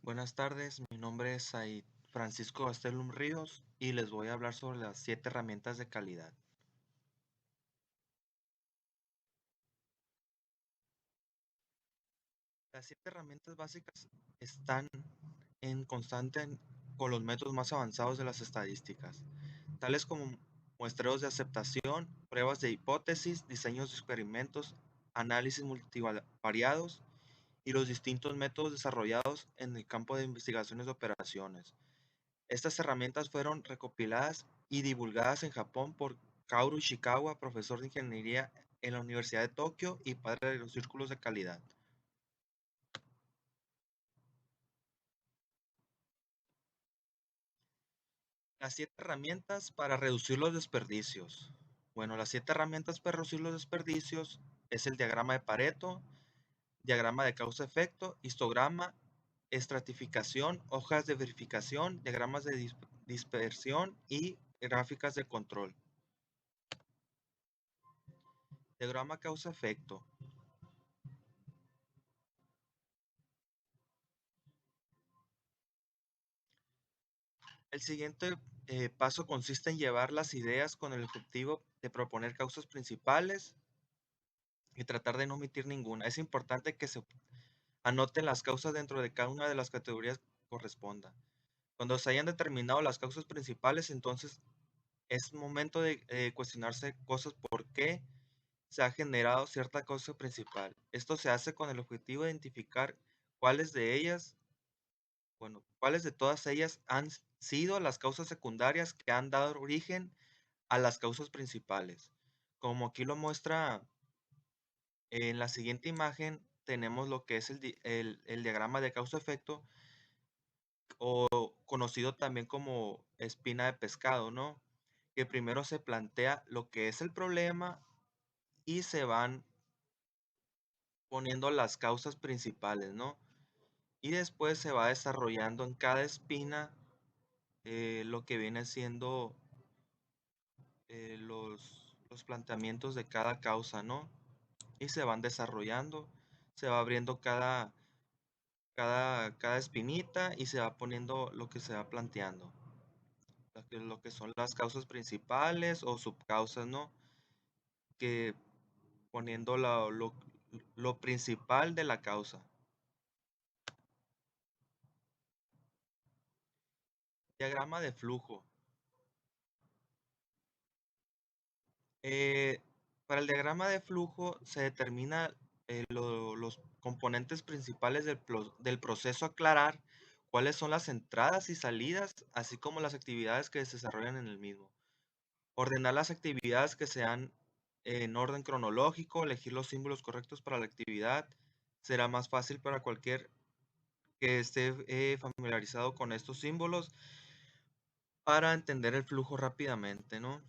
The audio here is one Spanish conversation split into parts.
Buenas tardes, mi nombre es Said Francisco Gastelum Ríos y les voy a hablar sobre las 7 herramientas de calidad. Las 7 herramientas básicas están en con los métodos más avanzados de las estadísticas, tales como muestreos de aceptación, pruebas de hipótesis, diseños de experimentos, análisis multivariados y los distintos métodos desarrollados en el campo de investigaciones de operaciones. Estas herramientas fueron recopiladas y divulgadas en Japón por Kaoru Ishikawa, profesor de ingeniería en la Universidad de Tokio y padre de los círculos de calidad. Las 7 herramientas para reducir los desperdicios. Bueno, las 7 herramientas para reducir los desperdicios es el diagrama de Pareto, diagrama de causa-efecto, histograma, estratificación, hojas de verificación, diagramas de dispersión y gráficas de control. Diagrama causa-efecto. El siguiente paso consiste en llevar las ideas con el objetivo de proponer causas principales y tratar de no omitir ninguna. Es importante que se anoten las causas dentro de cada una de las categorías que corresponda. Cuando se hayan determinado las causas principales, entonces es momento de cuestionarse cosas por qué se ha generado cierta causa principal. Esto se hace con el objetivo de identificar cuáles de ellas cuáles de todas ellas han sido las causas secundarias que han dado origen a las causas principales. Como aquí lo muestra en la siguiente imagen, tenemos lo que es el diagrama de causa-efecto o conocido también como espina de pescado, ¿no? Que primero se plantea lo que es el problema y se van poniendo las causas principales, ¿no? Y después se va desarrollando en cada espina lo que viene siendo los planteamientos de cada causa, ¿no? Y se van desarrollando, se va abriendo cada espinita y se va poniendo lo que se va planteando, lo que son las causas principales o subcausas, ¿no? Que poniendo lo principal de la causa. Diagrama de flujo. Eh, para el diagrama de flujo se determina los componentes principales del proceso a aclarar, cuáles son las entradas y salidas, así como las actividades que se desarrollan en el mismo. Ordenar las actividades que sean en orden cronológico, elegir los símbolos correctos para la actividad, será más fácil para cualquier que esté familiarizado con estos símbolos para entender el flujo rápidamente, ¿no?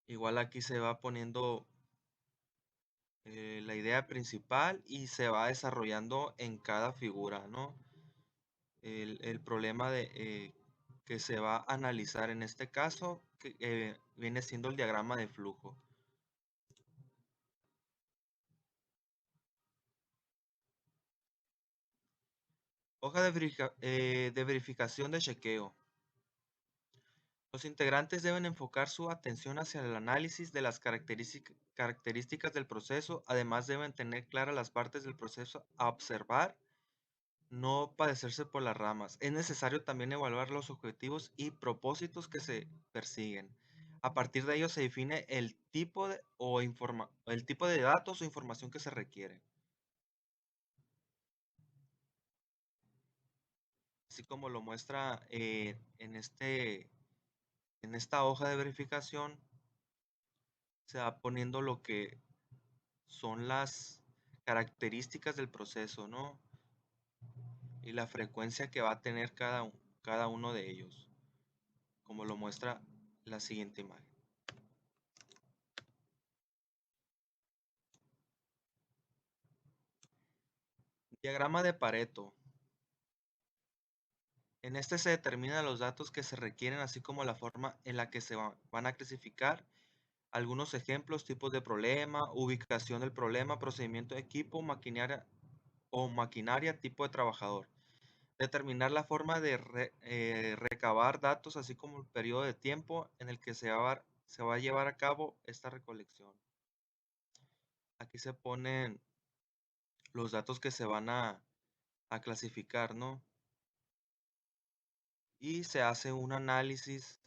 Igual aquí se va poniendo la idea principal y se va desarrollando en cada figura, ¿no? El problema que se va a analizar en este caso que, viene siendo el diagrama de flujo. Hoja de verificación de chequeo. Los integrantes deben enfocar su atención hacia el análisis de las características del proceso, además deben tener claras las partes del proceso a observar. No padecerse por las ramas. Es necesario también evaluar los objetivos y propósitos que se persiguen. A partir de ello se define el tipo de datos o información que se requiere. Así como lo muestra en esta hoja de verificación, se va poniendo lo que son las características del proceso, ¿no? Y la frecuencia que va a tener cada uno de ellos, como lo muestra la siguiente imagen. Diagrama de Pareto. En este se determinan los datos que se requieren, así como la forma en la que van a clasificar algunos ejemplos, tipos de problema, ubicación del problema, procedimiento de equipo, maquinaria, tipo de trabajador. Determinar la forma de recabar datos, así como el periodo de tiempo en el que se va a llevar a cabo esta recolección. Aquí se ponen los datos que se van a clasificar, ¿no? Y se hace un análisis,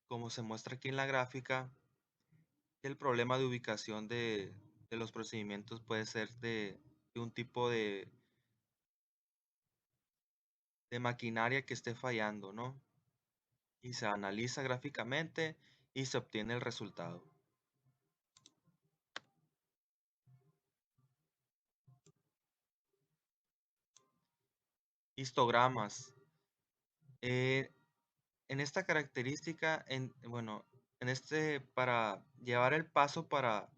como se muestra aquí en la gráfica. El problema de ubicación de los procedimientos puede ser de un tipo de maquinaria que esté fallando, ¿no? Y se analiza gráficamente y se obtiene el resultado. Histogramas. Eh, en esta característica, bueno, para llevar el paso para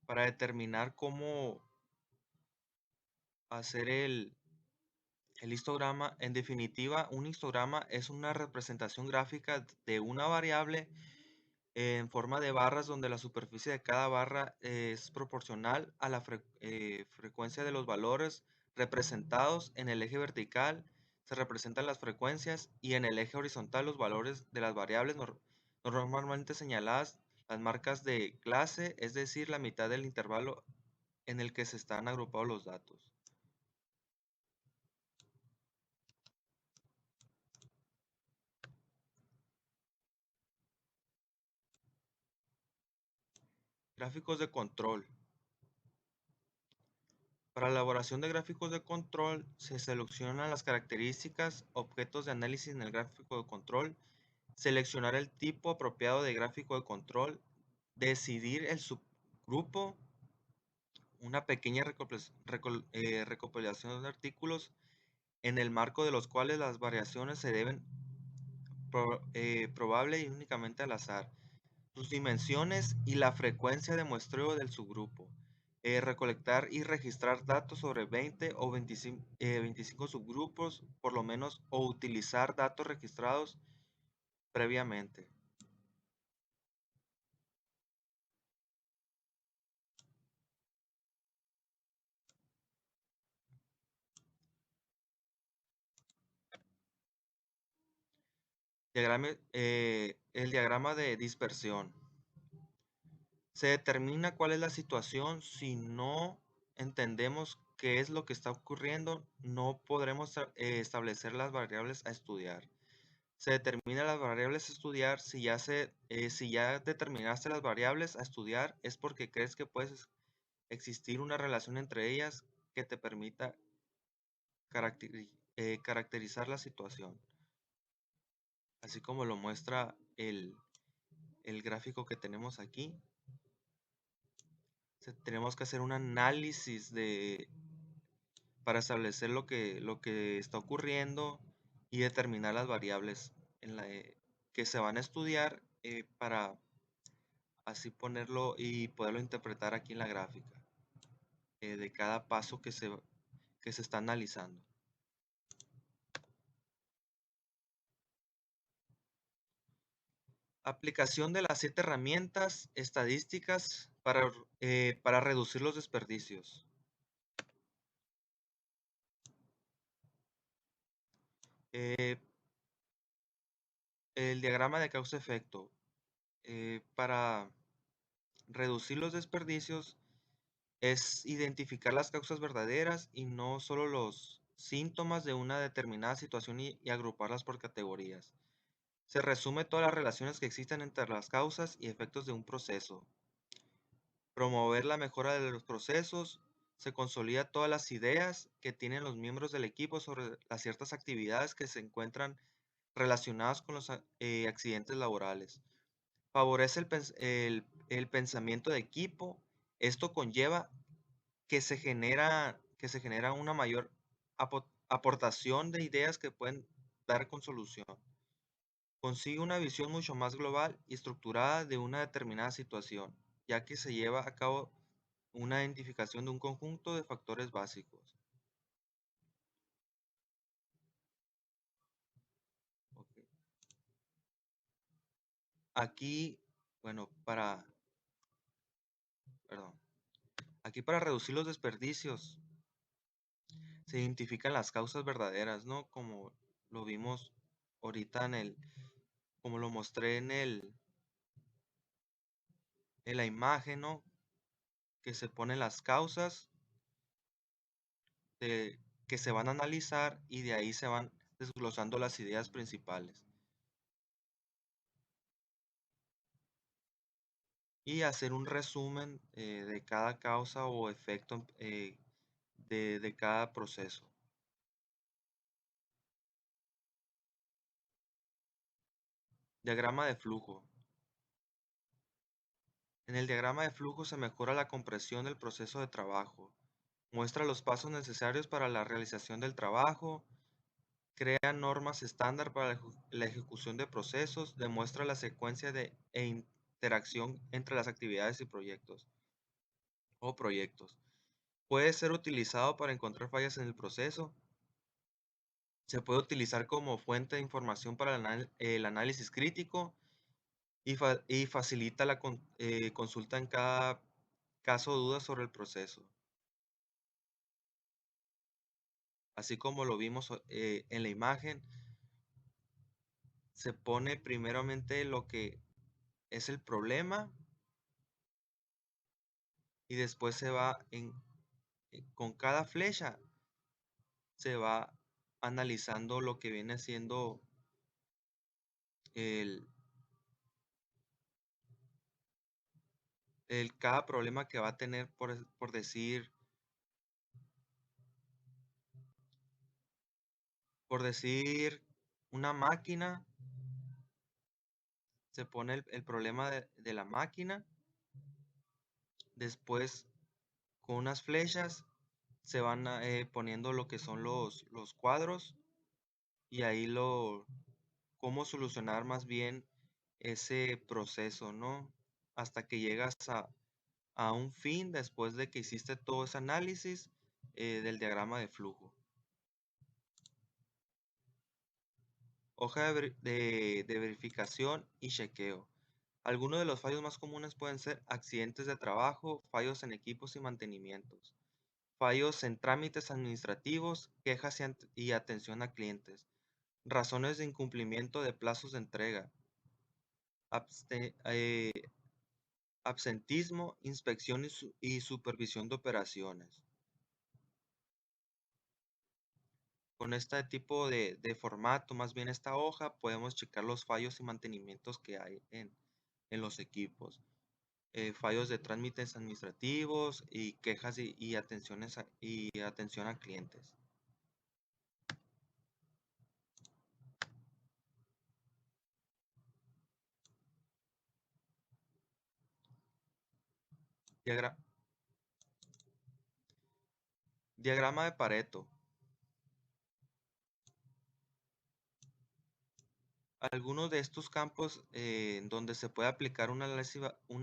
determinar cómo hacer el histograma, en definitiva, un histograma es una representación gráfica de una variable en forma de barras donde la superficie de cada barra es proporcional a la frecuencia de los valores representados. En el eje vertical se representan las frecuencias y en el eje horizontal los valores de las variables normalmente señaladas, las marcas de clase, es decir, la mitad del intervalo en el que se están agrupados los datos. Gráficos de control. Para la elaboración de gráficos de control, se seleccionan las características, objetos de análisis en el gráfico de control, seleccionar el tipo apropiado de gráfico de control, decidir el subgrupo, una pequeña recopilación de artículos en el marco de los cuales las variaciones se deben probable y únicamente al azar, sus dimensiones y la frecuencia de muestreo del subgrupo. Recolectar y registrar datos sobre 20 o 25 subgrupos, por lo menos, o utilizar datos registrados previamente. El diagrama de dispersión. Se determina cuál es la situación. Si no entendemos qué es lo que está ocurriendo, no podremos establecer las variables a estudiar. Se determina las variables a estudiar. Si ya determinaste las variables a estudiar, es porque crees que puede existir una relación entre ellas que te permita caracterizar la situación, así como lo muestra el gráfico que tenemos aquí. Tenemos que hacer un análisis para establecer lo que está ocurriendo y determinar las variables que se van a estudiar, para así ponerlo y poderlo interpretar aquí en la gráfica, de cada paso que se está analizando. Aplicación de las 7 herramientas estadísticas para reducir los desperdicios. Eh, el diagrama de causa-efecto. Para reducir los desperdicios es identificar las causas verdaderas y no solo los síntomas de una determinada situación y agruparlas por categorías. Se resume todas las relaciones que existen entre las causas y efectos de un proceso. Promover la mejora de los procesos. Se consolida todas las ideas que tienen los miembros del equipo sobre las ciertas actividades que se encuentran relacionadas con los accidentes laborales. Favorece el pensamiento de equipo. Esto conlleva que se genera una mayor aportación de ideas que pueden dar con solución. Consigue una visión mucho más global y estructurada de una determinada situación, ya que se lleva a cabo una identificación de un conjunto de factores básicos. Ok. Aquí, bueno, perdón, aquí para reducir los desperdicios, se identifican las causas verdaderas, ¿no? Como lo vimos ahorita como lo mostré en la imagen, ¿no? Que se ponen las causas que se van a analizar y de ahí se van desglosando las ideas principales. Y hacer un resumen de cada causa o efecto de cada proceso. Diagrama de flujo. En el diagrama de flujo se mejora la compresión del proceso de trabajo, muestra los pasos necesarios para la realización del trabajo, crea normas estándar para la ejecución de procesos, demuestra la secuencia e interacción entre las actividades y proyectos. Puede ser utilizado para encontrar fallas en el proceso. Se puede utilizar como fuente de información para el análisis crítico y facilita la consulta en cada caso o duda sobre el proceso. Así como lo vimos en la imagen, se pone primeramente lo que es el problema y después se va con cada flecha se va analizando lo que viene siendo el, cada problema que va a tener, por decir una máquina, se pone el problema de la máquina, después con unas flechas se van poniendo lo que son los cuadros y ahí cómo solucionar más bien ese proceso, ¿no? Hasta que llegas a un fin después de que hiciste todo ese análisis del diagrama de flujo. Hoja de verificación y chequeo. Algunos de los fallos más comunes pueden ser accidentes de trabajo, fallos en equipos y mantenimientos, fallos en trámites administrativos, quejas y atención a clientes, razones de incumplimiento de plazos de entrega, abste- eh, absentismo, inspección y supervisión de operaciones. Con este tipo de formato, más bien esta hoja, podemos checar los fallos y mantenimientos que hay en los equipos. Fallos de trámites administrativos y quejas y atención a clientes. Diagra- Diagrama de Pareto. Algunos de estos campos donde se puede aplicar un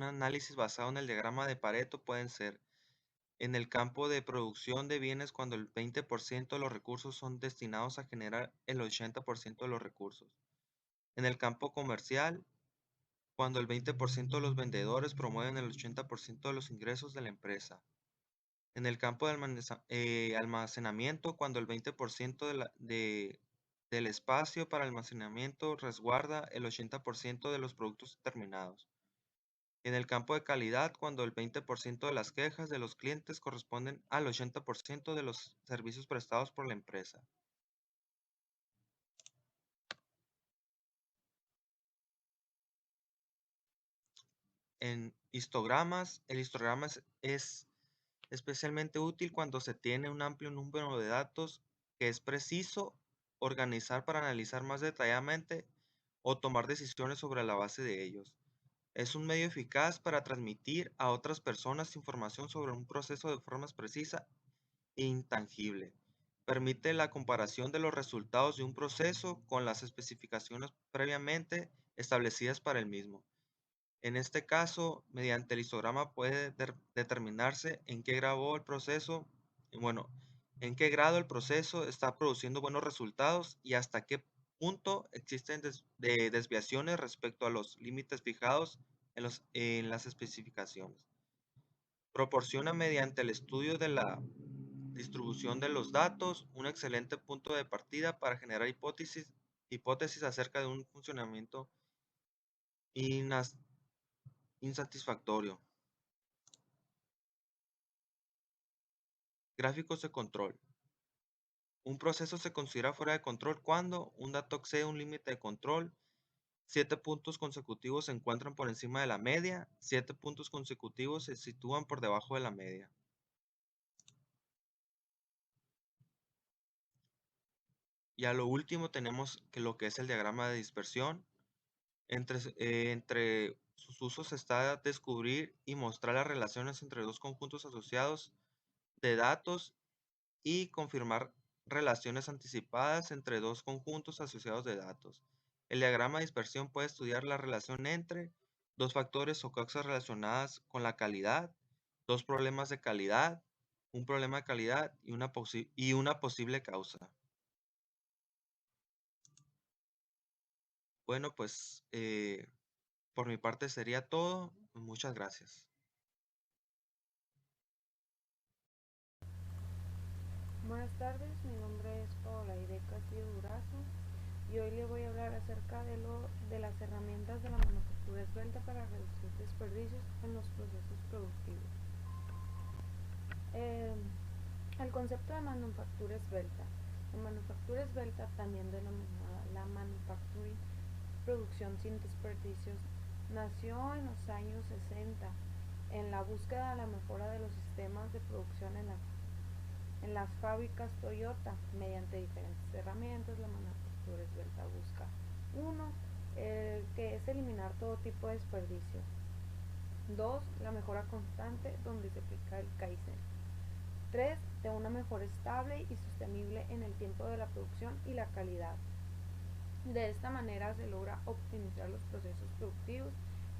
análisis basado en el diagrama de Pareto pueden ser en el campo de producción de bienes cuando el 20% de los recursos son destinados a generar el 80% de los recursos. En el campo comercial, cuando el 20% de los vendedores promueven el 80% de los ingresos de la empresa. En el campo de almacenamiento, cuando el 20% del espacio para almacenamiento resguarda el 80% de los productos terminados. En el campo de calidad, cuando el 20% de las quejas de los clientes corresponden al 80% de los servicios prestados por la empresa. En histogramas, el histograma es especialmente útil cuando se tiene un amplio número de datos que es preciso organizar para analizar más detalladamente o tomar decisiones sobre la base de ellos. Es un medio eficaz para transmitir a otras personas información sobre un proceso de forma precisa e intangible. Permite la comparación de los resultados de un proceso con las especificaciones previamente establecidas para el mismo. En este caso, mediante el histograma puede determinarse en qué grado en qué grado el proceso está produciendo buenos resultados y hasta qué punto existen desviaciones respecto a los límites fijados en las especificaciones. Proporciona mediante el estudio de la distribución de los datos, un excelente punto de partida para generar hipótesis acerca de un funcionamiento inas- insatisfactorio. Gráficos de control. Un proceso se considera fuera de control cuando un dato excede un límite de control, 7 puntos consecutivos se encuentran por encima de la media, 7 puntos consecutivos se sitúan por debajo de la media. Y a lo último tenemos que lo que es el diagrama de dispersión. Entre sus usos está descubrir y mostrar las relaciones entre dos conjuntos asociados de datos y confirmar relaciones anticipadas entre dos conjuntos asociados de datos. El diagrama de dispersión puede estudiar la relación entre dos factores o causas relacionadas con la calidad, dos problemas de calidad, un problema de calidad y una posible causa. Bueno, pues por mi parte sería todo. Muchas gracias. Buenas tardes, mi nombre es Paola Aide Castillo Durazo y hoy le voy a hablar acerca de las herramientas de la manufactura esbelta para reducir desperdicios en los procesos productivos. Eh, el concepto de manufactura esbelta. La manufactura esbelta, también denominada la manufacturing, producción sin desperdicios, nació en los años 60 en la búsqueda de la mejora de los sistemas de producción en las fábricas Toyota. Mediante diferentes herramientas, la manufactura esbelta busca: uno, que es eliminar todo tipo de desperdicio; dos, la mejora constante, donde se aplica el Kaizen; tres, de una mejora estable y sostenible en el tiempo de la producción y la calidad. De esta manera se logra optimizar los procesos productivos,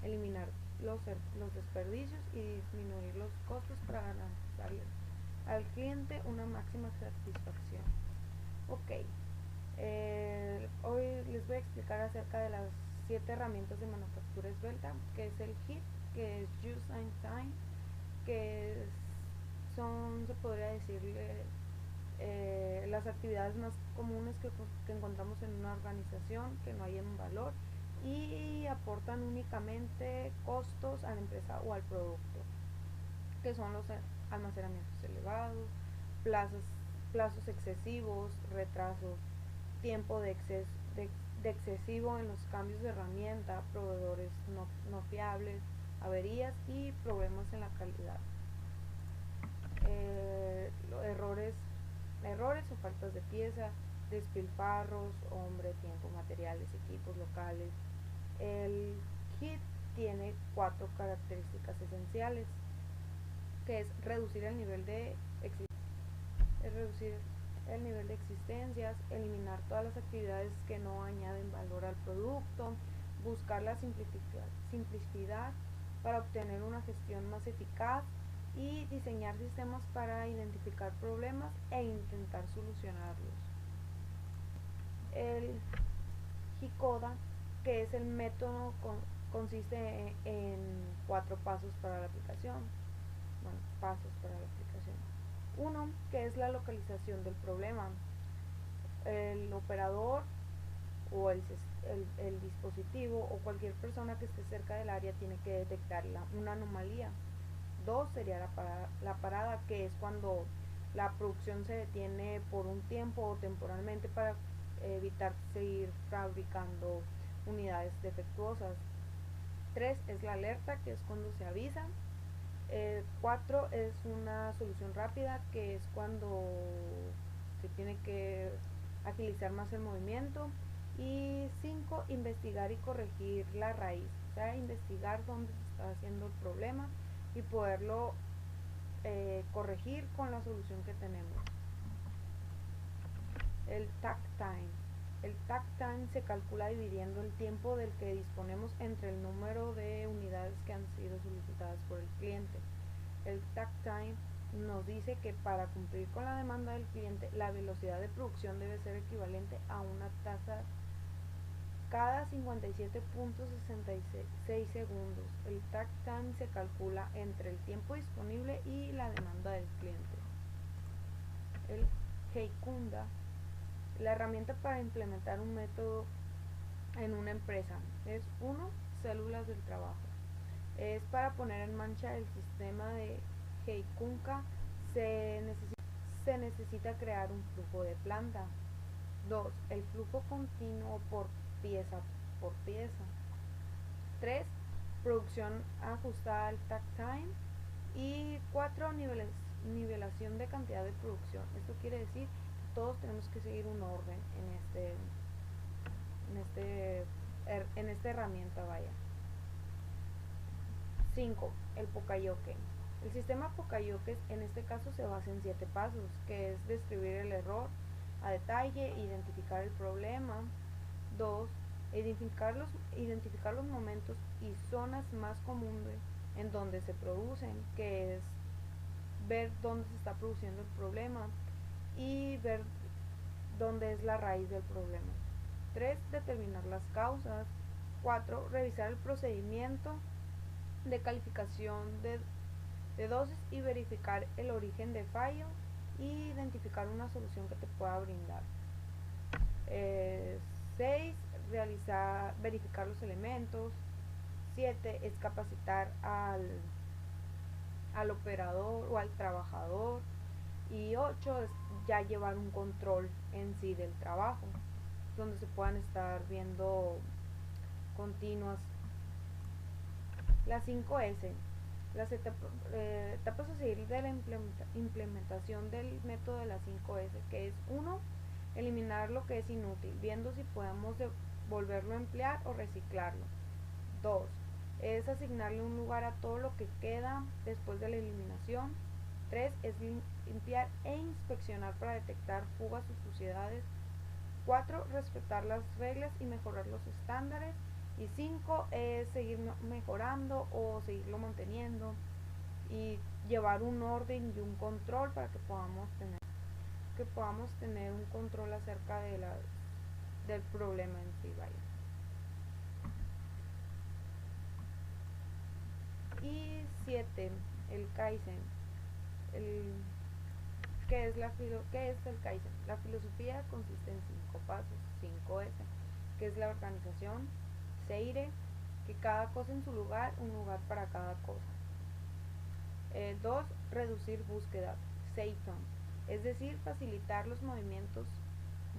eliminar los desperdicios y disminuir los costos para garantizarles al cliente una máxima satisfacción. Ok, hoy les voy a explicar acerca de las 7 herramientas de manufactura esbelta, que es el HIT, que es Use and Time, que son, se podría decir, las actividades más comunes que encontramos en una organización, que no hay en valor y aportan únicamente costos a la empresa o al producto, que son los almacenamientos elevados, plazos, plazos excesivos, retrasos, tiempo de excesivo en los cambios de herramienta, proveedores no fiables, averías y problemas en la calidad. Errores, errores o faltas de pieza, despilfarros, hombre, tiempo, materiales, equipos locales. El kit tiene 4 características esenciales, que es reducir el nivel de existencias, eliminar todas las actividades que no añaden valor al producto, buscar la simplicidad para obtener una gestión más eficaz y diseñar sistemas para identificar problemas e intentar solucionarlos. El Hikoda, que es el método, consiste en 4 pasos para la aplicación. Bueno, pasos para la aplicación. Uno, que es la localización del problema. El operador o el dispositivo o cualquier persona que esté cerca del área tiene que detectar una anomalía. Dos, sería la parada, que es cuando la producción se detiene por un tiempo o temporalmente para evitar seguir fabricando unidades defectuosas. Tres, es la alerta, que es cuando se avisa. Cuatro, es una solución rápida, que es cuando se tiene que agilizar más el movimiento. Y cinco, investigar y corregir la raíz, o sea, investigar dónde se está haciendo el problema y poderlo corregir con la solución que tenemos. El takt time. El takt time se calcula dividiendo el tiempo del que disponemos entre el número de unidades que han sido solicitadas por el cliente. El takt time nos dice que para cumplir con la demanda del cliente, la velocidad de producción debe ser equivalente a una tasa cada 57.66 segundos. El takt time se calcula entre el tiempo disponible y la demanda del cliente. el Heikunda, la herramienta para implementar un método en una empresa. Es uno, células del trabajo. Es para poner en marcha el sistema de Heikunka se necesita crear un flujo de planta. 2. El flujo continuo pieza por pieza. 3. Producción ajustada al takt time. Y 4. Nivelación de cantidad de producción. Esto quiere decir que todos tenemos que seguir un orden en esta herramienta, vaya. 5. El Pokayoke. El sistema Pokayoke en este caso se basa en 7 pasos, que es describir el error a detalle, identificar el problema. 2. Identificar los momentos y zonas más comunes en donde se producen, que es ver dónde se está produciendo el problema y ver dónde es la raíz del problema. 3. Determinar las causas. 4. Revisar el procedimiento de calificación de dosis y verificar el origen de fallo y identificar una solución que te pueda brindar. 6. Verificar los elementos. 7. Es capacitar al operador o al trabajador. Y 8. Es ya llevar un control en sí del trabajo, donde se puedan estar viendo continuas. Las 5S, las etapas a seguir de la implementación del método de las 5S, que es 1. Eliminar lo que es inútil, viendo si podemos volverlo a emplear o reciclarlo. 2. Es asignarle un lugar a todo lo que queda después de la eliminación. 3. Es limpiar e inspeccionar para detectar fugas o suciedades. 4. Respetar las reglas y mejorar los estándares. Y 5 es seguir mejorando o seguirlo manteniendo y llevar un orden y un control para que podamos tener un control acerca del problema en sí, vaya. Y 7, el Kaizen. ¿Qué es el Kaizen? La filosofía consiste en 5 pasos, 5S, que es la organización. Seire, que cada cosa en su lugar, un lugar para cada cosa. 2. Reducir búsquedas. Seiton, es decir, facilitar los movimientos,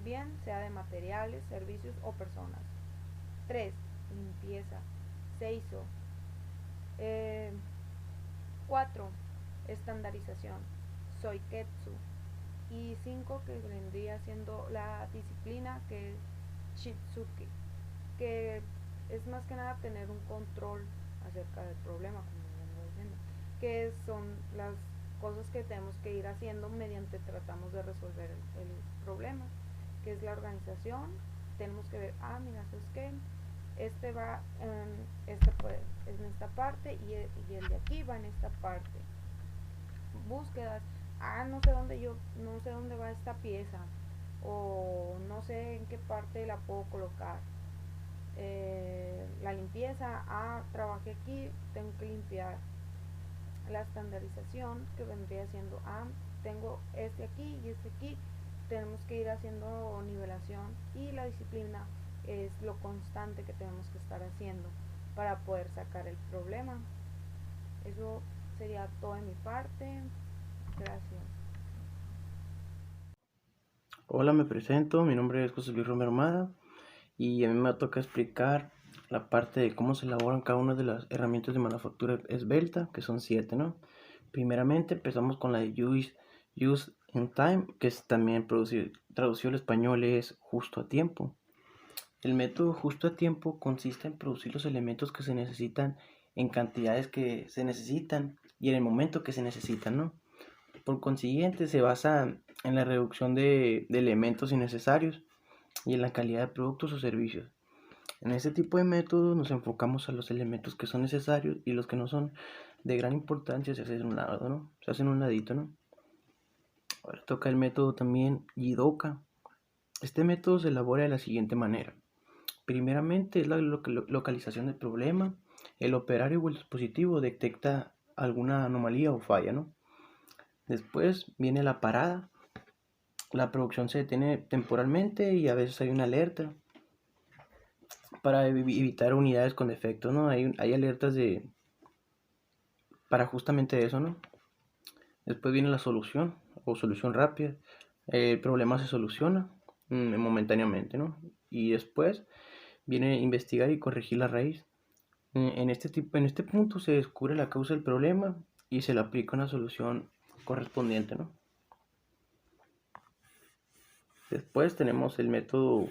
bien sea de materiales, servicios o personas. 3. Limpieza. Seiso. 4. Estandarización. Soiketsu. Y 5, que vendría siendo la disciplina, que es Shitsuke, que es más que nada tener un control acerca del problema, como vengo diciendo, que son las cosas que tenemos que ir haciendo mediante tratamos de resolver el problema, que es la organización. Tenemos que ver, mira, ¿sabes qué? Este va en esta parte y el de aquí va en esta parte. Búsquedas, no sé dónde va esta pieza, o no sé en qué parte la puedo colocar. La limpieza, trabajé aquí, tengo que limpiar. La estandarización, que vendría siendo, tengo este aquí y este aquí, tenemos que ir haciendo nivelación. Y la disciplina es lo constante que tenemos que estar haciendo para poder sacar el problema. Eso sería todo de mi parte. Gracias. Hola, me presento, mi nombre es José Luis Romero Armada y a mí me toca explicar la parte de cómo se elaboran cada una de las herramientas de manufactura esbelta, que son 7, ¿no? Primeramente empezamos con la de Use in Time, que es también traducido al español es justo a tiempo. El método justo a tiempo consiste en producir los elementos que se necesitan en cantidades que se necesitan y en el momento que se necesitan, ¿no? Por consiguiente, se basa en la reducción de elementos innecesarios y en la calidad de productos o servicios. En este tipo de métodos nos enfocamos a los elementos que son necesarios y los que no son de gran importancia se hacen un lado, ¿no? Se hacen un ladito, ¿no? Ahora toca el método también Jidoka. Este método se elabora de la siguiente manera. Primeramente es la localización del problema. El operario o el dispositivo detecta alguna anomalía o falla, ¿no? Después viene la parada, la producción se detiene temporalmente y a veces hay una alerta para evitar unidades con defectos, ¿no? Hay alertas para justamente eso, ¿no? Después viene la solución o solución rápida. El problema se soluciona momentáneamente, ¿no? Y después viene investigar y corregir la raíz. En este punto se descubre la causa del problema y se le aplica una solución correspondiente, ¿no? Después tenemos el método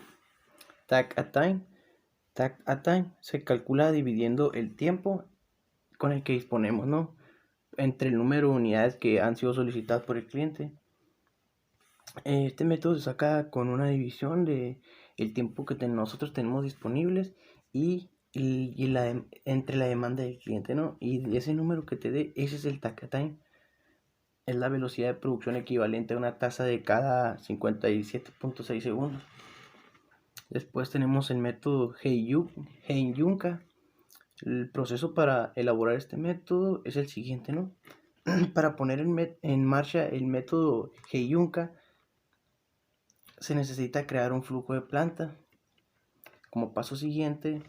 Tag at Time. Tag at Time se calcula dividiendo el tiempo con el que disponemos, ¿no? Entre el número de unidades que han sido solicitadas por el cliente. Este método se saca con una división de el tiempo que nosotros tenemos disponibles entre la demanda del cliente, ¿no? Y ese número que te dé, ese es el tag time. Es la velocidad de producción equivalente a una tasa de cada 57.6 segundos. Después tenemos el método Heian-Yuka. El proceso para elaborar este método es el siguiente, ¿no? Para poner en marcha el método Heian-Yuka se necesita crear un flujo de planta. Como paso siguiente,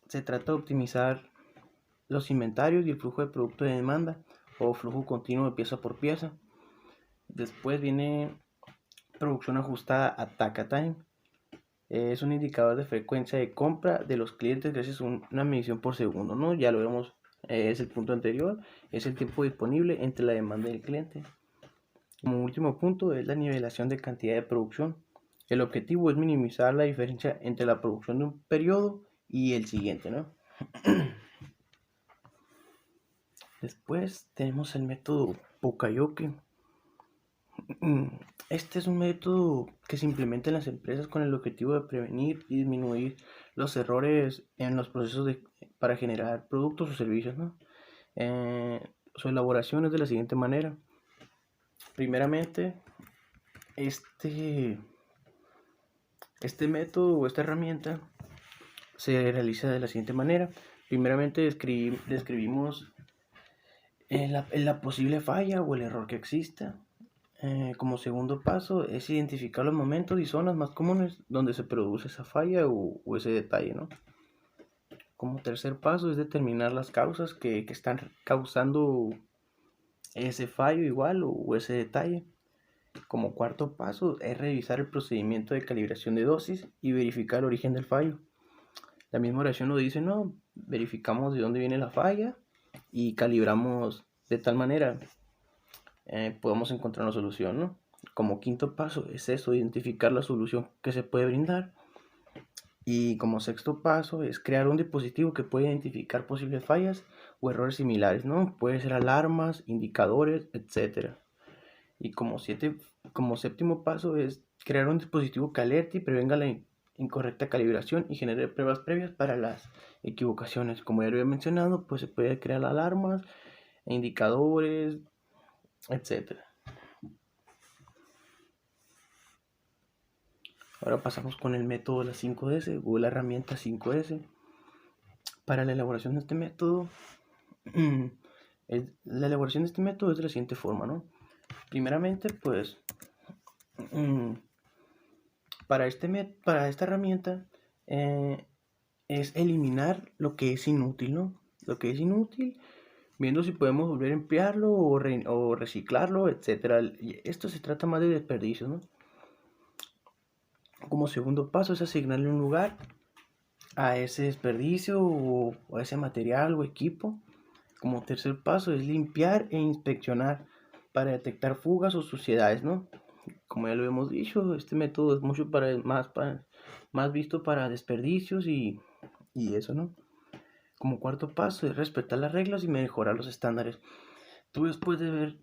se trata de optimizar los inventarios y el flujo de producto de demanda o flujo continuo de pieza por pieza. Después viene producción ajustada a Taka Time. Es un indicador de frecuencia de compra de los clientes gracias a una medición por segundo, ¿no? Ya lo vemos, es el punto anterior, es el tiempo disponible entre la demanda del cliente. Como último punto es la nivelación de cantidad de producción. El objetivo es minimizar la diferencia entre la producción de un periodo y el siguiente, ¿no? Después tenemos el método Pokayoke. Este es un método que se implementa en las empresas con el objetivo de prevenir y disminuir los errores en los procesos para generar productos o servicios, ¿no? Su elaboración es de la siguiente manera. Primeramente, este método o esta herramienta se realiza de la siguiente manera. Primeramente describimos la posible falla o el error que exista. Como segundo paso es identificar los momentos y zonas más comunes donde se produce esa falla o ese detalle, ¿no? Como tercer paso es determinar las causas que están causando ese fallo igual o ese detalle. Como cuarto paso es revisar el procedimiento de calibración de dosis y verificar el origen del fallo. La misma oración lo dice, ¿no? Verificamos de dónde viene la falla y calibramos de tal manera podemos encontrar una solución, ¿no? Como quinto paso es eso, identificar la solución que se puede brindar. Y como sexto paso es crear un dispositivo que puede identificar posibles fallas o errores similares, ¿no? Puede ser alarmas, indicadores, etc. Y como séptimo paso es crear un dispositivo que alerte y prevenga la incorrecta calibración y genere pruebas previas para las equivocaciones. Como ya lo había mencionado, pues se puede crear alarmas, indicadores, etc. Ahora pasamos con el método de la 5S o la herramienta 5S. Para la elaboración de este método, la elaboración de este método es de la siguiente forma, ¿no? Primeramente, pues, para esta herramienta es eliminar lo que es inútil, ¿no? Lo que es inútil, viendo si podemos volver a emplearlo o reciclarlo, etc. Esto se trata más de desperdicios, ¿no? Como segundo paso es asignarle un lugar a ese desperdicio o a ese material o equipo. Como tercer paso es limpiar e inspeccionar para detectar fugas o suciedades, ¿no? Como ya lo hemos dicho, este método es mucho más visto para desperdicios y eso, ¿no? Como cuarto paso es respetar las reglas y mejorar los estándares. Tú después de ver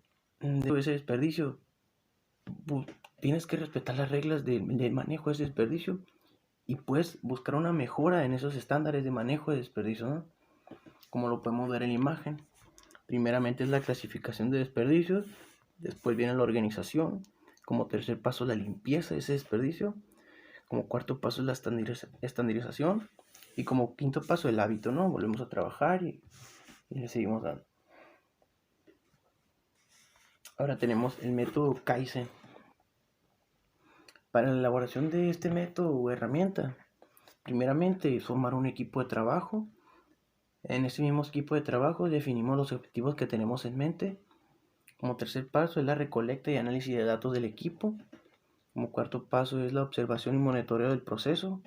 ese desperdicio, tienes que respetar las reglas del manejo de ese desperdicio y puedes buscar una mejora en esos estándares de manejo de desperdicio, ¿no? Como lo podemos ver en la imagen. Primeramente es la clasificación de desperdicios, después viene la organización, como tercer paso la limpieza de ese desperdicio, como cuarto paso es la estandarización y como quinto paso el hábito, ¿no? Volvemos a trabajar y le seguimos dando. Ahora tenemos el método Kaizen. Para la elaboración de este método o herramienta, primeramente formar un equipo de trabajo. En ese mismo equipo de trabajo definimos los objetivos que tenemos en mente. Como tercer paso es la recolecta y análisis de datos del equipo. Como cuarto paso es la observación y monitoreo del proceso.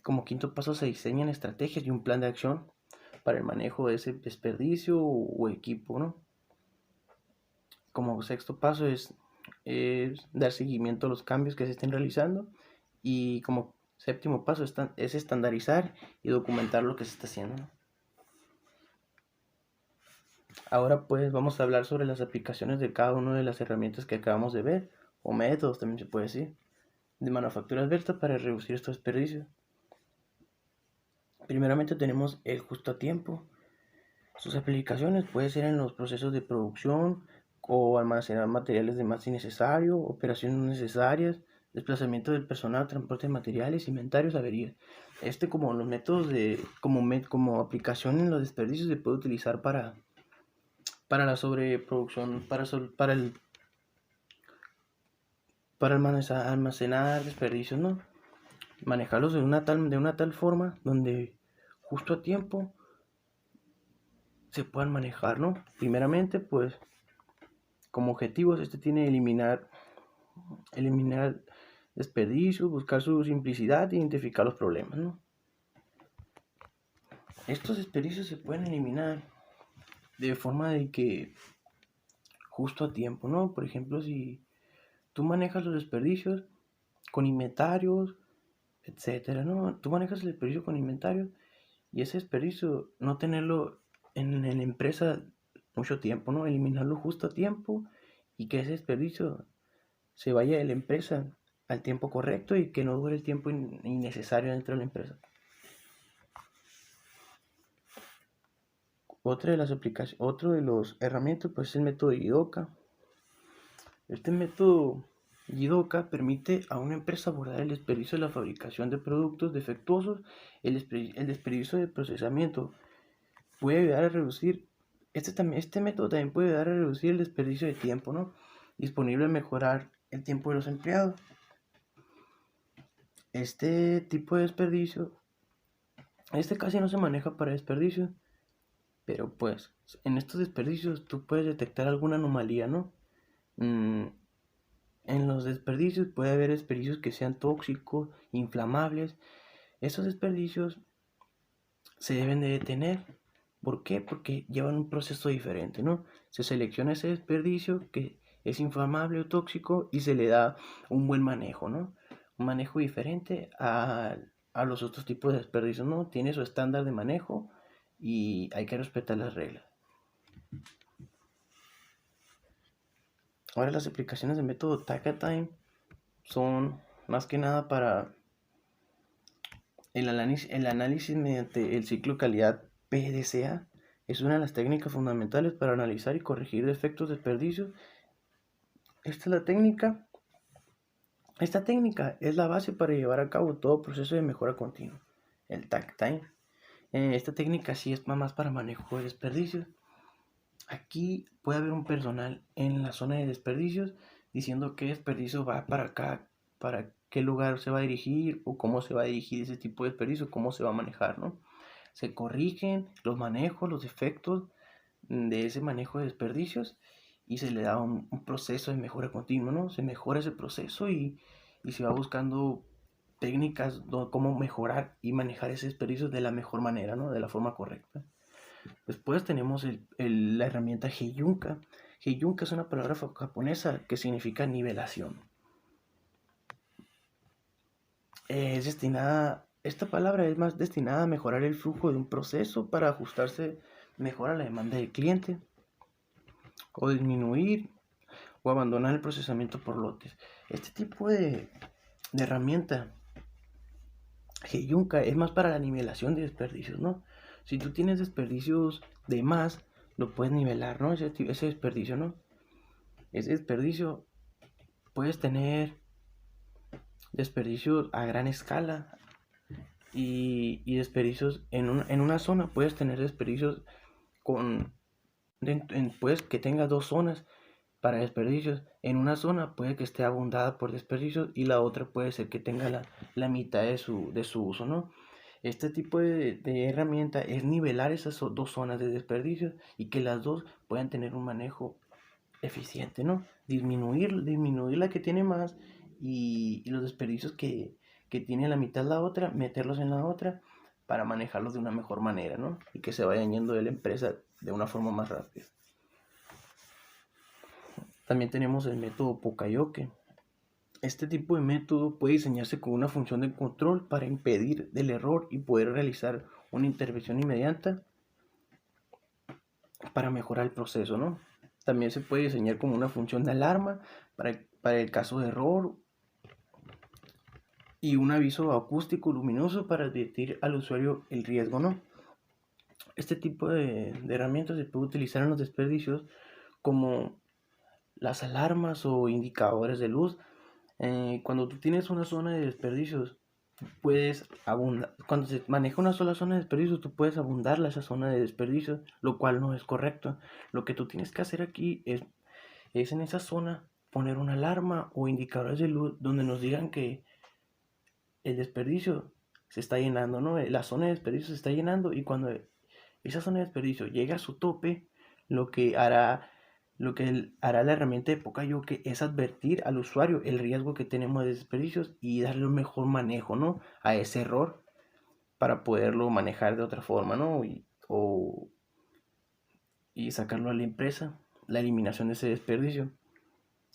Como quinto paso se diseñan estrategias y un plan de acción para el manejo de ese desperdicio o equipo, ¿no? Como sexto paso es dar seguimiento a los cambios que se estén realizando. Y como séptimo paso es estandarizar y documentar lo que se está haciendo, ¿no? Ahora pues vamos a hablar sobre las aplicaciones de cada una de las herramientas que acabamos de ver, o métodos también se puede decir, de manufactura abierta para reducir estos desperdicios. Primeramente tenemos el justo a tiempo. Sus aplicaciones pueden ser en los procesos de producción o almacenar materiales de más innecesario, operaciones necesarias, desplazamiento del personal, transporte de materiales, inventarios, averías. Como los métodos como aplicación en los desperdicios se puede utilizar para la sobreproducción, para almacenar desperdicios, ¿no? Manejarlos de una tal forma donde justo a tiempo se puedan manejar, ¿no? Primeramente, pues, como objetivos, tiene eliminar desperdicios, buscar su simplicidad e identificar los problemas, ¿no? Estos desperdicios se pueden eliminar de forma de que justo a tiempo, ¿no? Por ejemplo, si tú manejas los desperdicios con inventarios, etcétera, ¿no? Tú manejas el desperdicio con inventarios y ese desperdicio no tenerlo en la empresa mucho tiempo, ¿no? Eliminarlo justo a tiempo y que ese desperdicio se vaya de la empresa al tiempo correcto y que no dure el tiempo innecesario dentro de la empresa. Otro de los herramientas pues es el método Jidoka. Este método Jidoka permite a una empresa abordar el desperdicio de la fabricación de productos defectuosos, el desperdicio de procesamiento. Puede ayudar a reducir, este método también puede ayudar a reducir el desperdicio de tiempo, ¿no? Disponible a mejorar el tiempo de los empleados. Este tipo de desperdicio, casi no se maneja para desperdicio, pero pues en estos desperdicios tú puedes detectar alguna anomalía, ¿no? En los desperdicios puede haber desperdicios que sean tóxicos, inflamables. Estos desperdicios se deben de detener. ¿Por qué? Porque llevan un proceso diferente, ¿no? Se selecciona ese desperdicio que es inflamable o tóxico y se le da un buen manejo, ¿no? Un manejo diferente a los otros tipos de desperdicios, ¿no? Tiene su estándar de manejo y hay que respetar las reglas. Ahora las aplicaciones del método Takatime son más que nada para el análisis mediante el ciclo calidad PDCA. Es una de las técnicas fundamentales para analizar y corregir defectos, desperdicios. Esta técnica es la base para llevar a cabo todo proceso de mejora continua, el Takatime. Esta técnica sí es más para manejo de desperdicios. Aquí puede haber un personal en la zona de desperdicios diciendo qué desperdicio va para acá, para qué lugar se va a dirigir o cómo se va a dirigir ese tipo de desperdicio, cómo se va a manejar, ¿no? Se corrigen los manejos, los defectos de ese manejo de desperdicios y se le da un proceso de mejora continua, ¿no? Se mejora ese proceso y se va buscando técnicas de cómo mejorar y manejar ese desperdicio de la mejor manera, ¿no? De la forma correcta. Después tenemos la herramienta Heiyunka. Heiyunka es una palabra japonesa que significa nivelación. Esta palabra es más destinada a mejorar el flujo de un proceso para ajustarse mejor a la demanda del cliente o disminuir o abandonar el procesamiento por lotes. Este tipo de herramienta Heiyunka es más para la nivelación de desperdicios, ¿no? Si tú tienes desperdicios de más, lo puedes nivelar, ¿no? Ese desperdicio, ¿no? Ese desperdicio, puedes tener desperdicios a gran escala y desperdicios en una zona. Puedes tener desperdicios puedes que tenga dos zonas para desperdicios. En una zona puede que esté abundada por desperdicios y la otra puede ser que tenga la mitad de su uso, ¿no? Este tipo de herramienta es nivelar esas dos zonas de desperdicios y que las dos puedan tener un manejo eficiente, ¿no? Disminuir la que tiene más y los desperdicios que tiene la mitad la otra, meterlos en la otra para manejarlos de una mejor manera, ¿no? Y que se vayan yendo de la empresa de una forma más rápida. También tenemos el método Poka-Yoke. Este tipo de método puede diseñarse con una función de control para impedir el error y poder realizar una intervención inmediata para mejorar el proceso, ¿no? También se puede diseñar como una función de alarma para el caso de error y un aviso acústico luminoso para advertir al usuario el riesgo, ¿no? Este tipo de herramientas se puede utilizar en los desperdicios como las alarmas o indicadores de luz. Cuando tú tienes una zona de desperdicios, puedes abundar. Cuando se maneja una sola zona de desperdicios, tú puedes abundarla esa zona de desperdicios, lo cual no es correcto. Lo que tú tienes que hacer aquí es en esa zona poner una alarma o indicadores de luz donde nos digan que el desperdicio se está llenando, ¿no? La zona de desperdicio se está llenando y cuando esa zona de desperdicio llega a su tope, lo que hará la herramienta de Poka-Yoke es advertir al usuario el riesgo que tenemos de desperdicios y darle un mejor manejo, ¿no? A ese error para poderlo manejar de otra forma, ¿no? Y sacarlo a la empresa, la eliminación de ese desperdicio.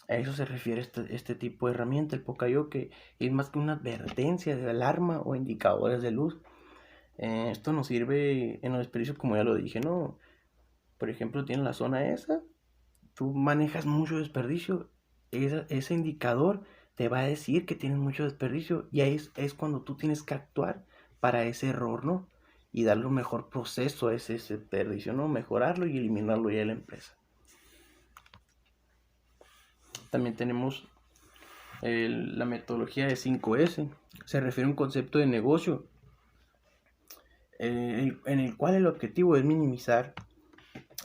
A eso se refiere este tipo de herramienta, el Poka-Yoke, es más que una advertencia de alarma o indicadores de luz. Esto nos sirve en los desperdicios, como ya lo dije, ¿no? Por ejemplo, tienes la zona esa, tú manejas mucho desperdicio, ese indicador te va a decir que tienes mucho desperdicio y ahí es cuando tú tienes que actuar para ese error, ¿no? Y darle un mejor proceso a ese desperdicio, ¿no? Mejorarlo y eliminarlo ya de la empresa. También tenemos la metodología de 5S. Se refiere a un concepto de negocio en el cual el objetivo es minimizar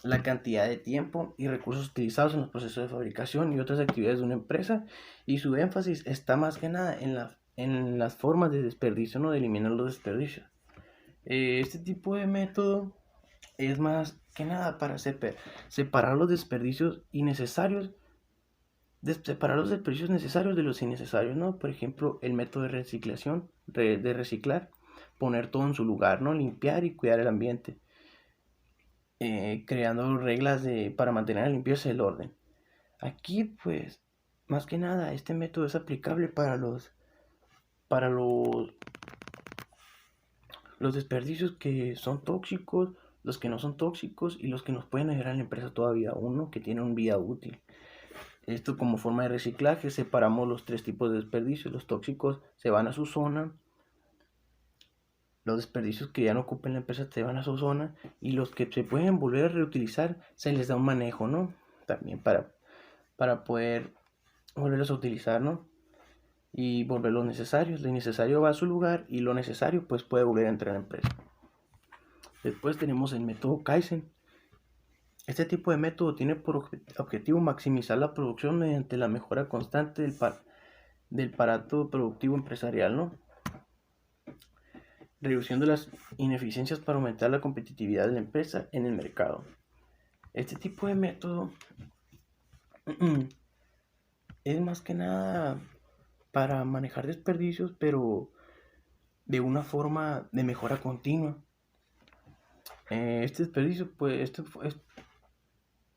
la cantidad de tiempo y recursos utilizados en los procesos de fabricación y otras actividades de una empresa, y su énfasis está más que nada en las formas de desperdicio, ¿no? De eliminar los desperdicios. Este tipo de método es más que nada para separar los desperdicios innecesarios, separar los desperdicios necesarios de los innecesarios, ¿no? Por ejemplo, el método de reciclación, de reciclar, poner todo en su lugar, ¿no? Limpiar y cuidar el ambiente. Creando reglas para mantener la limpieza y el orden. Aquí, pues, más que nada, este método es aplicable para los desperdicios que son tóxicos, los que no son tóxicos y los que nos pueden ayudar a la empresa todavía, uno que tiene un vida útil. Esto como forma de reciclaje, separamos los tres tipos de desperdicios. Los tóxicos se van a su zona, los desperdicios que ya no ocupen la empresa se van a su zona y los que se pueden volver a reutilizar se les da un manejo, ¿no? También para poder volverlos a utilizar, ¿no? Y volver los necesarios. Lo innecesario va a su lugar y lo necesario pues puede volver a entrar a la empresa. Después tenemos el método Kaizen. Este tipo de método tiene por objetivo maximizar la producción mediante la mejora constante del aparato productivo empresarial, ¿no? Reduciendo las ineficiencias para aumentar la competitividad de la empresa en el mercado. Este tipo de método es más que nada para manejar desperdicios, pero de una forma de mejora continua. Este desperdicio, pues,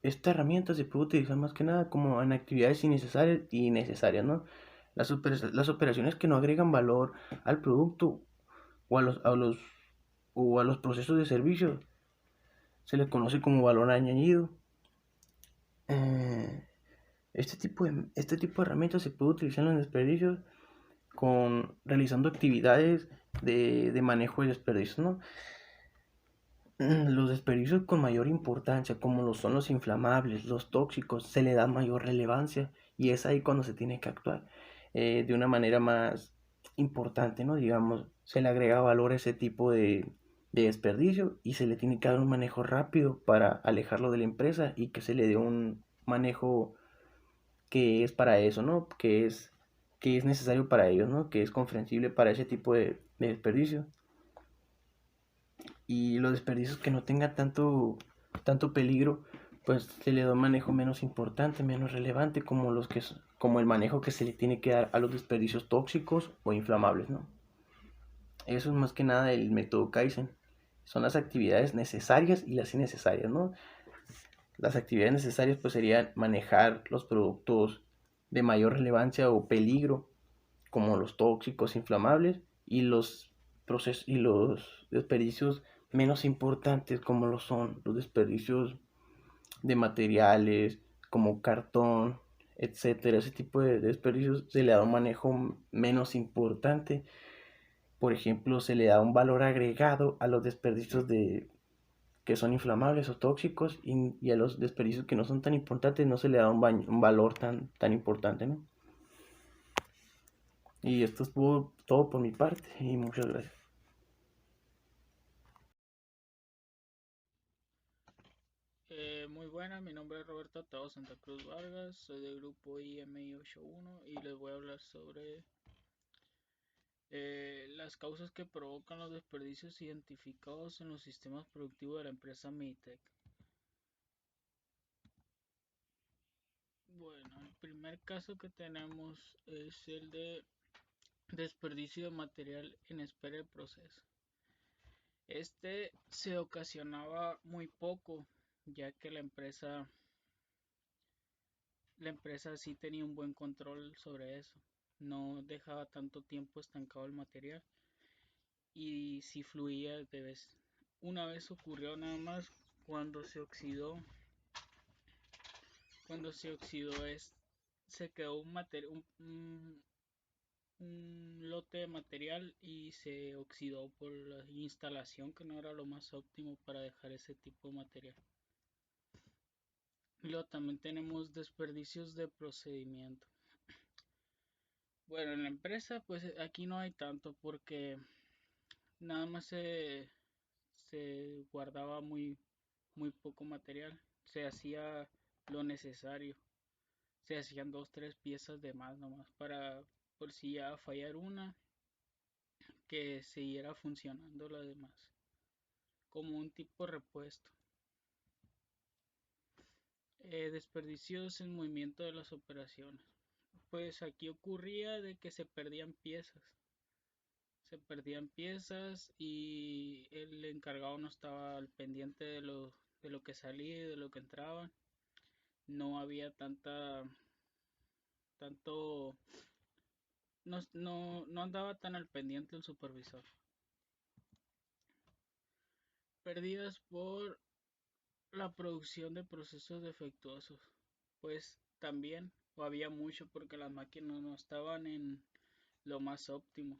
esta herramienta se puede utilizar más que nada como en actividades innecesarias y necesarias, ¿no? Las operaciones que no agregan valor al producto o a los procesos de servicio se les conoce como valor añadido. Este tipo de herramientas se puede utilizar en los desperdicios realizando actividades de manejo de desperdicios, ¿no? Los desperdicios con mayor importancia, como lo son los inflamables, los tóxicos, se le da mayor relevancia y es ahí cuando se tiene que actuar de una manera más importante, ¿no? Digamos, se le agrega valor a ese tipo de desperdicio y se le tiene que dar un manejo rápido para alejarlo de la empresa y que se le dé un manejo que es para eso, ¿no? Que es necesario para ellos, ¿no? Que es comprensible para ese tipo de desperdicio. Y los desperdicios que no tengan tanto peligro, pues se le da un manejo menos importante, menos relevante, como el manejo que se le tiene que dar a los desperdicios tóxicos o inflamables, ¿no? Eso es más que nada el método Kaizen. Son las actividades necesarias y las innecesarias, ¿no? Las actividades necesarias pues serían manejar los productos de mayor relevancia o peligro, como los tóxicos inflamables, y los desperdicios menos importantes, como lo son los desperdicios de materiales, como cartón, etcétera. Ese tipo de desperdicios se le da un manejo menos importante. Por ejemplo, se le da un valor agregado a los desperdicios que son inflamables o tóxicos, y a los desperdicios que no son tan importantes no se le da un valor tan importante, ¿no? Y esto es todo por mi parte y muchas gracias. Muy buena, mi nombre es Roberto Tao Santa Cruz Vargas, soy del grupo IMI 81 y les voy a hablar sobre las causas que provocan los desperdicios identificados en los sistemas productivos de la empresa Mitec. Bueno, el primer caso que tenemos es el de desperdicio de material en espera de proceso. Este se ocasionaba muy poco, ya que la empresa sí tenía un buen control sobre eso. No dejaba tanto tiempo estancado el material y sí fluía de vez. Una vez ocurrió nada más cuando se oxidó. Cuando se oxidó se quedó un lote de material y se oxidó por la instalación, que no era lo más óptimo para dejar ese tipo de material. Y luego también tenemos desperdicios de procedimiento. Bueno, en la empresa pues aquí no hay tanto porque nada más se guardaba muy poco material. Se hacía lo necesario. Se hacían dos, tres piezas de más nomás para por si ya a fallar una, que siguiera funcionando la demás. Como un tipo repuesto. Desperdicios en movimiento de las operaciones. Pues aquí ocurría de que se perdían piezas. Y el encargado no estaba al pendiente de lo que salía y de lo que entraba. No había tanto, no andaba tan al pendiente el supervisor. Pérdidas por la producción de procesos defectuosos. Pues también o había mucho porque las máquinas no estaban en lo más óptimo.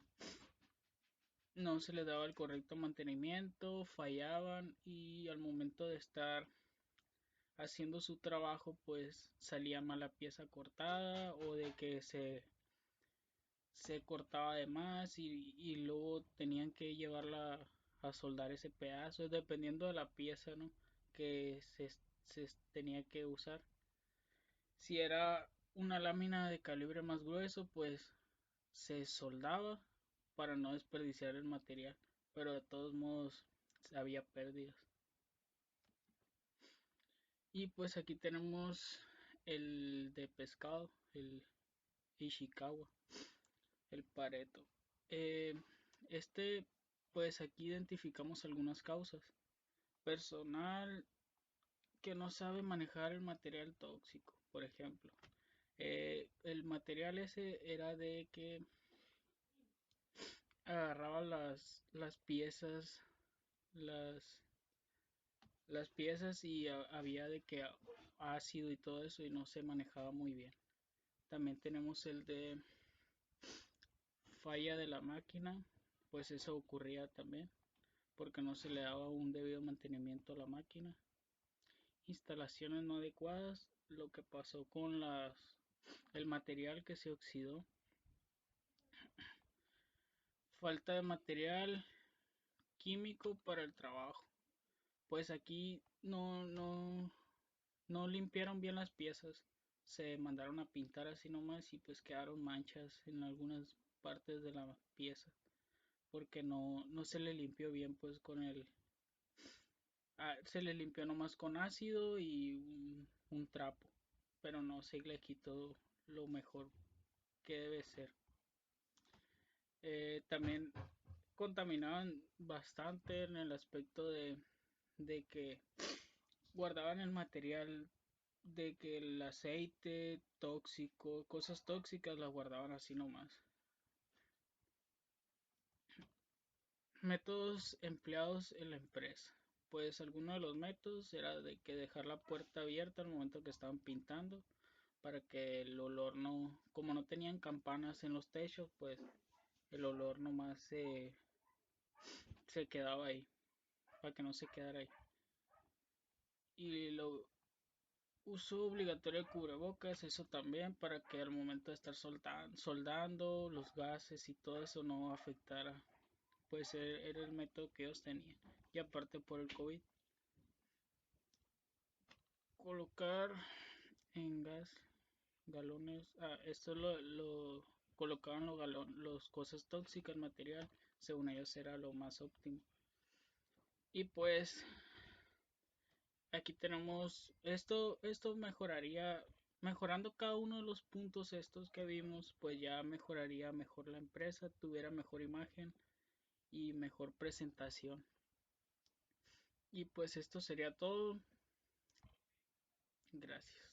No se les daba el correcto mantenimiento, fallaban y al momento de estar haciendo su trabajo pues salía mala pieza cortada o de que se cortaba de más y luego tenían que llevarla a soldar ese pedazo dependiendo de la pieza, ¿no? que se tenía que usar. Si era una lámina de calibre más grueso pues se soldaba para no desperdiciar el material, pero de todos modos había pérdidas. Y pues aquí tenemos el de pescado, el Ishikawa, el Pareto. Eh, este, pues aquí identificamos algunas causas. Personal que no sabe manejar el material tóxico, por ejemplo. El material ese era de que agarraba las piezas, las, las piezas y había de que ácido y todo eso y no se manejaba muy bien. También tenemos el de falla de la máquina, pues eso ocurría también porque no se le daba un debido mantenimiento a la máquina. Instalaciones no adecuadas, lo que pasó con el material que se oxidó. Falta de material químico para el trabajo. Pues aquí no limpiaron bien las piezas. se mandaron a pintar así nomás y pues quedaron manchas en algunas partes de la pieza porque no se le limpió bien pues con se le limpió nomás con ácido y un trapo, pero no se le quitó lo mejor que debe ser. También contaminaban bastante en el aspecto de que guardaban el material, de que el aceite tóxico, cosas tóxicas las guardaban así nomás. Métodos empleados en la empresa. Pues alguno de los métodos era de que dejar la puerta abierta al momento que estaban pintando para que el olor no, como no tenían campanas en los techos, pues el olor nomás se quedaba ahí, para que no se quedara ahí. Y lo uso obligatorio de cubrebocas, eso también para que al momento de estar soldando los gases y todo eso no afectara, pues era el método que ellos tenían. Y aparte por el COVID, colocar en galones, esto lo colocaban los cosas tóxicas, material, según ellos era lo más óptimo. Y pues aquí tenemos esto mejoraría, mejorando cada uno de los puntos estos que vimos, pues ya mejoraría mejor la empresa, tuviera mejor imagen y mejor presentación. Y pues esto sería todo. Gracias.